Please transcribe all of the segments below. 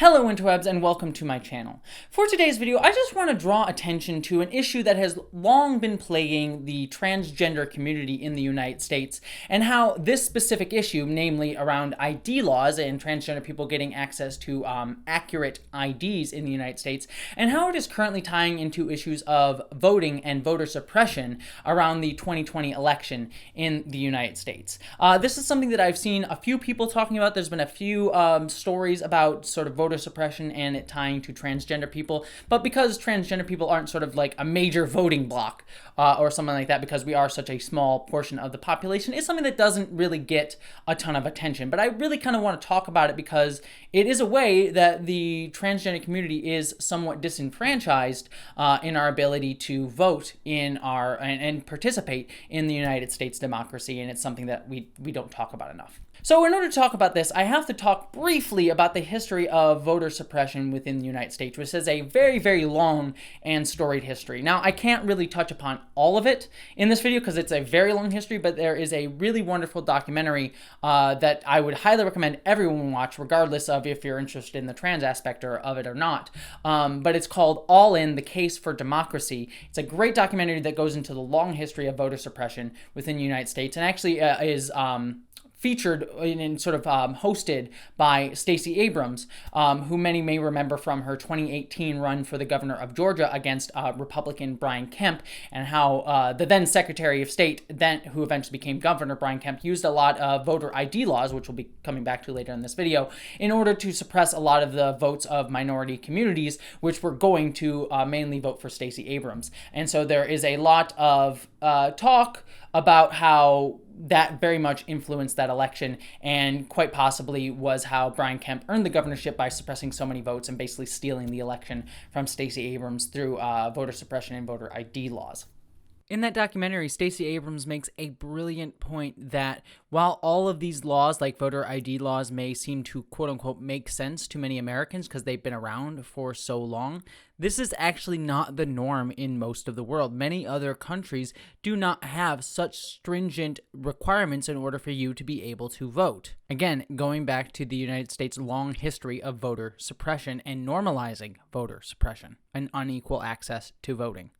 Hello interwebs and welcome to my channel. For today's video, I just want to draw attention to an issue that has long been plaguing the transgender community in the United States, and how this specific issue, namely around ID laws and transgender people getting access to accurate IDs in the United States, and how it is currently tying into issues of voting and voter suppression around the 2020 election in the United States. This is something that I've seen a few people talking about. There's been a few stories about sort of voter suppression and it tying to transgender people, but because transgender people aren't sort of like a major voting bloc or something like that, because we are such a small portion of the population, it's something that doesn't really get a ton of attention. But I really kind of want to talk about it because it is a way that the transgender community is somewhat disenfranchised in our ability to vote in our and participate in the United States democracy, and it's something that we don't talk about enough. So in order to talk about this, I have to talk briefly about the history of voter suppression within the United States, which is a very, very long and storied history. Now, I can't really touch upon all of it in this video because it's a very long history, but there is a really wonderful documentary that I would highly recommend everyone watch, regardless of if you're interested in the trans aspect of it or not. But it's called All In: The Case for Democracy. It's a great documentary that goes into the long history of voter suppression within the United States, and actually is featured and sort of hosted by Stacey Abrams, who many may remember from her 2018 run for the governor of Georgia against Republican Brian Kemp, and how the then Secretary of State, who eventually became Governor Brian Kemp, used a lot of voter ID laws, which we'll be coming back to later in this video, in order to suppress a lot of the votes of minority communities, which were going to mainly vote for Stacey Abrams. And so there is a lot of talk about how that very much influenced that election, and quite possibly was how Brian Kemp earned the governorship by suppressing so many votes and basically stealing the election from Stacey Abrams through voter suppression and voter ID laws. In that documentary, Stacey Abrams makes a brilliant point that while all of these laws, like voter ID laws, may seem to quote-unquote make sense to many Americans because they've been around for so long, this is actually not the norm in most of the world. Many other countries do not have such stringent requirements in order for you to be able to vote. Again, going back to the United States' long history of voter suppression and normalizing voter suppression and unequal access to voting.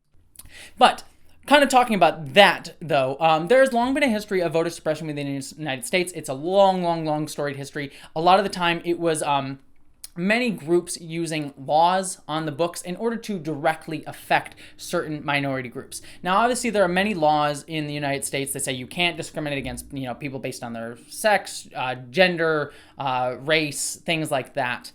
But kind of talking about that, though, there has long been a history of voter suppression within the United States. It's a long storied history. A lot of the time, it was many groups using laws on the books in order to directly affect certain minority groups. Now, obviously, there are many laws in the United States that say you can't discriminate against, people based on their sex, gender, race, things like that.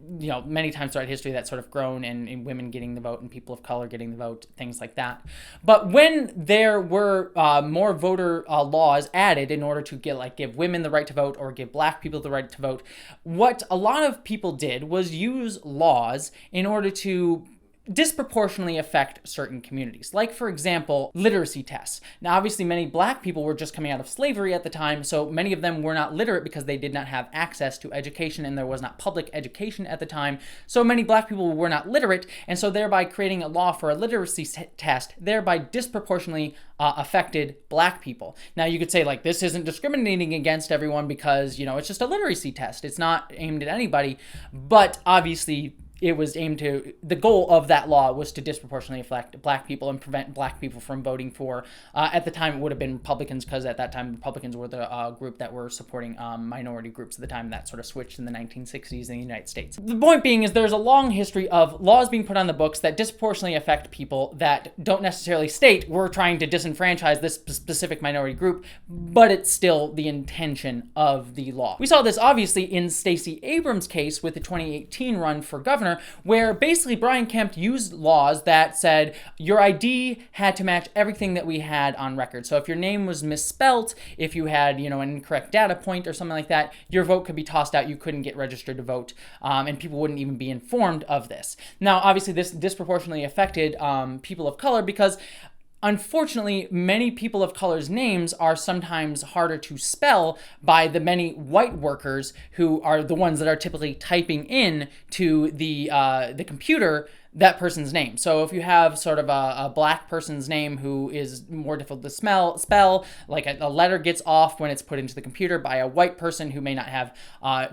There's many times throughout history that's sort of grown in women getting the vote and people of color getting the vote, things like that. But when there were more voter laws added in order to give women the right to vote or give black people the right to vote, what a lot of people did was use laws in order to disproportionately affect certain communities. Like, for example, literacy tests. Now, obviously, many black people were just coming out of slavery at the time, so many of them were not literate because they did not have access to education, and there was not public education at the time. So many black people were not literate, and so thereby creating a law for a literacy test thereby disproportionately affected black people. Now, you could say, this isn't discriminating against everyone because, it's just a literacy test. It's not aimed at anybody, but obviously, it was aimed to, the goal of that law was to disproportionately affect black people and prevent black people from voting for, at the time it would have been Republicans, because at that time Republicans were the group that were supporting minority groups at the time. That sort of switched in the 1960s in the United States. The point being is there's a long history of laws being put on the books that disproportionately affect people that don't necessarily state we're trying to disenfranchise this specific minority group, but it's still the intention of the law. We saw this obviously in Stacey Abrams' case with the 2018 run for governor, where basically Brian Kemp used laws that said your ID had to match everything that we had on record. So if your name was misspelt, if you had, an incorrect data point or something like that, your vote could be tossed out. You couldn't get registered to vote, and people wouldn't even be informed of this. Now, obviously, this disproportionately affected people of color because unfortunately, many people of color's names are sometimes harder to spell by the many white workers who are the ones that are typically typing in to the computer that person's name. So if you have sort of a black person's name who is more difficult to spell, like a letter gets off when it's put into the computer by a white person who may not have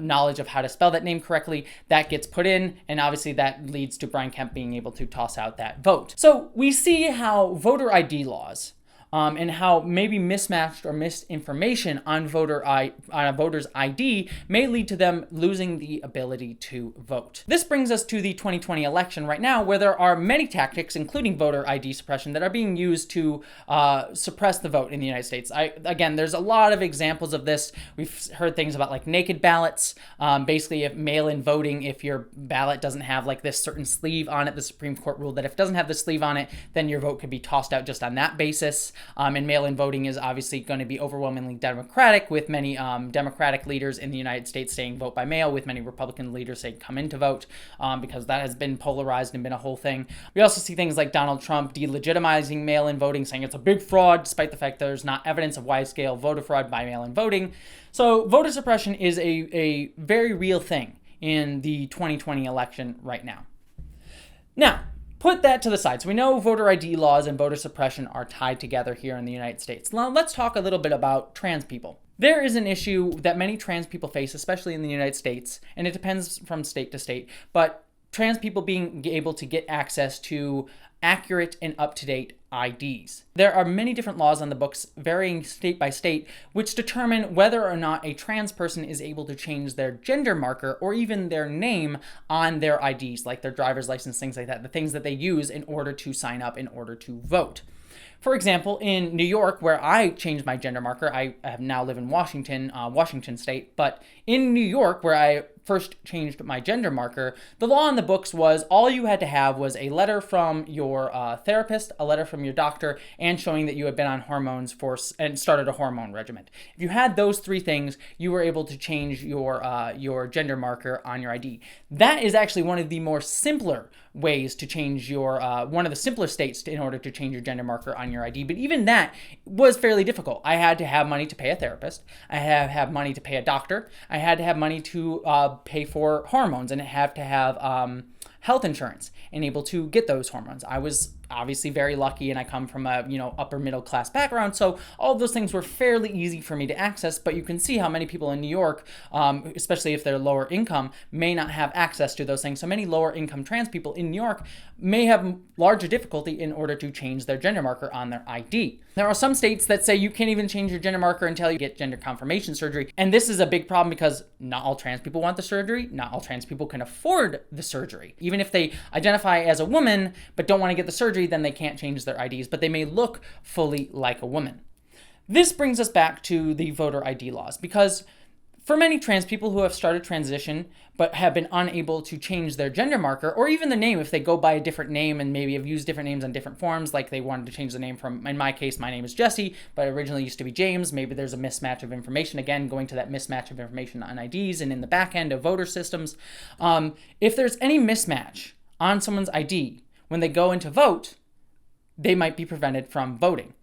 knowledge of how to spell that name correctly, that gets put in, and obviously that leads to Brian Kemp being able to toss out that vote. So we see how voter ID laws and how maybe mismatched or misinformation on a voter's ID may lead to them losing the ability to vote. This brings us to the 2020 election right now, where there are many tactics, including voter ID suppression, that are being used to suppress the vote in the United States. Again, there's a lot of examples of this. We've heard things about like naked ballots, basically if mail-in voting, if your ballot doesn't have like this certain sleeve on it, the Supreme Court ruled that if it doesn't have the sleeve on it, then your vote could be tossed out just on that basis. And mail-in voting is obviously going to be overwhelmingly Democratic, with many Democratic leaders in the United States saying vote by mail, with many Republican leaders saying come in to vote, because that has been polarized and been a whole thing. We also see things like Donald Trump delegitimizing mail-in voting, saying it's a big fraud, despite the fact that there's not evidence of wide-scale voter fraud by mail-in voting. So voter suppression is a very real thing in the 2020 election right now. Now, put that to the side. So we know voter ID laws and voter suppression are tied together here in the United States. Now let's talk a little bit about trans people. There is an issue that many trans people face, especially in the United States, and it depends from state to state, but trans people being able to get access to accurate and up-to-date IDs. There are many different laws on the books, varying state by state, which determine whether or not a trans person is able to change their gender marker or even their name on their IDs, like their driver's license, things like that, the things that they use in order to sign up, in order to vote. For example, in New York, where I changed my gender marker, I have now live in Washington state, but in New York, where I first changed my gender marker, the law in the books was all you had to have was a letter from your therapist, a letter from your doctor, and showing that you had been on hormones and started a hormone regimen. If you had those three things, you were able to change your gender marker on your ID. That is actually one of the more simpler ways to change your, one of the simpler states in order to change your gender marker on your ID. But even that was fairly difficult. I had to have money to pay a therapist. I have money to pay a doctor. I had to have money to pay for hormones, and I have to have health insurance and able to get those hormones. I was obviously very lucky, and I come from a upper middle class background, so all of those things were fairly easy for me to access. But you can see how many people in New York, especially if they're lower income, may not have access to those things. So many lower income trans people in New York may have larger difficulty in order to change their gender marker on their ID. There are some states that say you can't even change your gender marker until you get gender confirmation surgery. And this is a big problem because not all trans people want the surgery. Not all trans people can afford the surgery. Even if they identify as a woman but don't want to get the surgery, then they can't change their IDs, but they may look fully like a woman. This brings us back to the voter ID laws, because for many trans people who have started transition but have been unable to change their gender marker or even the name, if they go by a different name and maybe have used different names on different forms, like they wanted to change the name from, in my case, my name is Jesse, but originally used to be James. Maybe there's a mismatch of information, again, going to that mismatch of information on IDs and in the back end of voter systems. If there's any mismatch on someone's ID when they go in to vote, they might be prevented from voting.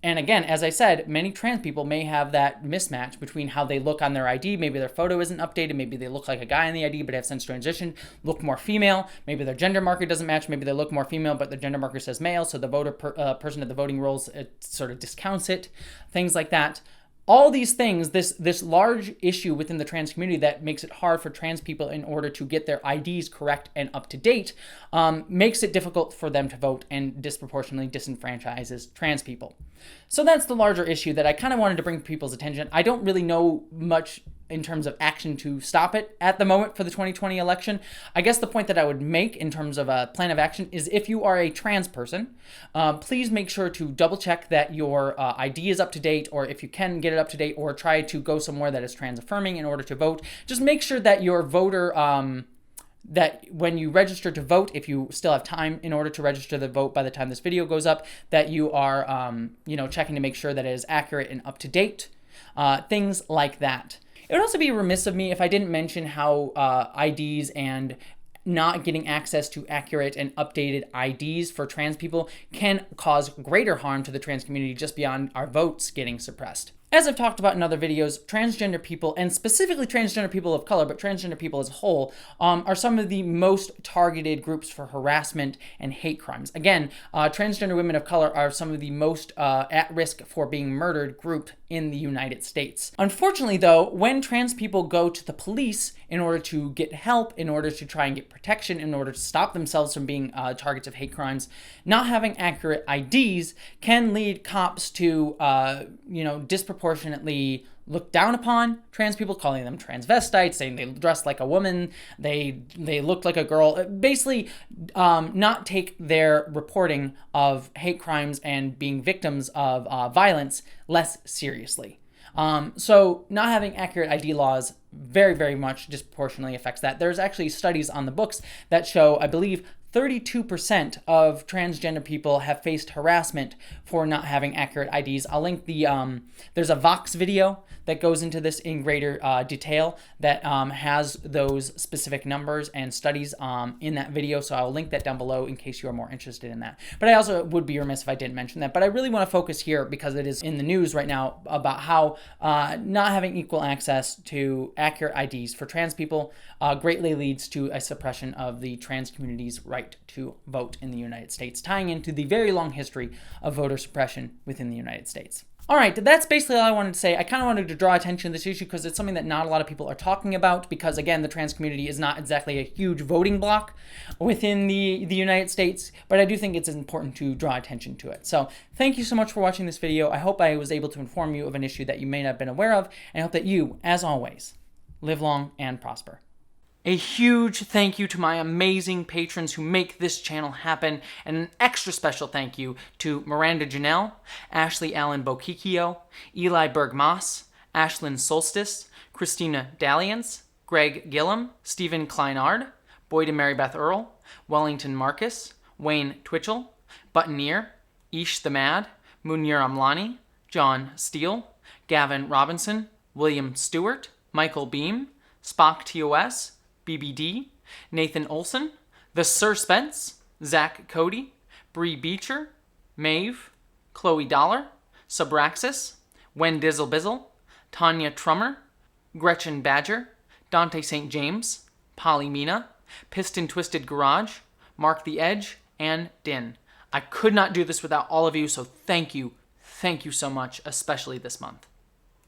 And again, as I said, many trans people may have that mismatch between how they look on their ID. Maybe their photo isn't updated. Maybe they look like a guy on the ID but have since transitioned, look more female. Maybe their gender marker doesn't match. Maybe they look more female but their gender marker says male, so the person at the voting rolls sort of discounts it, things like that. All these things, this large issue within the trans community that makes it hard for trans people in order to get their IDs correct and up to date, makes it difficult for them to vote and disproportionately disenfranchises trans people. So that's the larger issue that I kind of wanted to bring to people's attention. I don't really know much in terms of action to stop it at the moment for the 2020 election. I guess the point that I would make in terms of a plan of action is if you are a trans person, please make sure to double check that your ID is up to date, or if you can get it up to date, or try to go somewhere that is trans affirming in order to vote. Just make sure that your voter, that when you register to vote, if you still have time in order to register to vote by the time this video goes up, that you are checking to make sure that it is accurate and up to date, things like that. It would also be remiss of me if I didn't mention how IDs and not getting access to accurate and updated IDs for trans people can cause greater harm to the trans community just beyond our votes getting suppressed. As I've talked about in other videos, transgender people, and specifically transgender people of color, but transgender people as a whole, are some of the most targeted groups for harassment and hate crimes. Again, transgender women of color are some of the most at risk for being murdered group in the United States. Unfortunately, though, when trans people go to the police in order to get help, in order to try and get protection, in order to stop themselves from being targets of hate crimes, not having accurate IDs can lead cops to, disproportionately look down upon trans people, calling them transvestites, saying they dress like a woman, they look like a girl. Basically, not take their reporting of hate crimes and being victims of violence less seriously. So not having accurate ID laws very, very much disproportionately affects that. There's actually studies on the books that show, I believe, 32% of transgender people have faced harassment for not having accurate IDs. I'll link there's a Vox video that goes into this in greater detail that has those specific numbers and studies in that video. So I'll link that down below in case you are more interested in that. But I also would be remiss if I didn't mention that. But I really want to focus here because it is in the news right now about how not having equal access to accurate IDs for trans people greatly leads to a suppression of the trans community's right to vote in the United States, tying into the very long history of voter suppression within the United States. All right, that's basically all I wanted to say. I kind of wanted to draw attention to this issue because it's something that not a lot of people are talking about because, again, the trans community is not exactly a huge voting bloc within the United States, but I do think it's important to draw attention to it. So thank you so much for watching this video. I hope I was able to inform you of an issue that you may not have been aware of, and I hope that you, as always, live long and prosper. A huge thank you to my amazing patrons who make this channel happen, and an extra special thank you to Miranda Janelle, Ashley Allen Bokikio, Eli Berg-Moss, Ashlyn Solstice, Christina Dalliance, Greg Gillum, Stephen Kleinard, Boyd and Mary Beth Earl, Wellington Marcus, Wayne Twitchell, Buttoneer, Ish the Mad, Munir Amlani, John Steele, Gavin Robinson, William Stewart, Michael Beam, Spock TOS, BBD, Nathan Olson, The Sir Spence, Zach Cody, Bree Beecher, Maeve, Chloe Dollar, Subraxis, Wen Dizzle Bizzle, Tanya Trummer, Gretchen Badger, Dante St. James, Polly Mina, Piston Twisted Garage, Mark the Edge, and Din. I could not do this without all of you, so thank you so much, especially this month.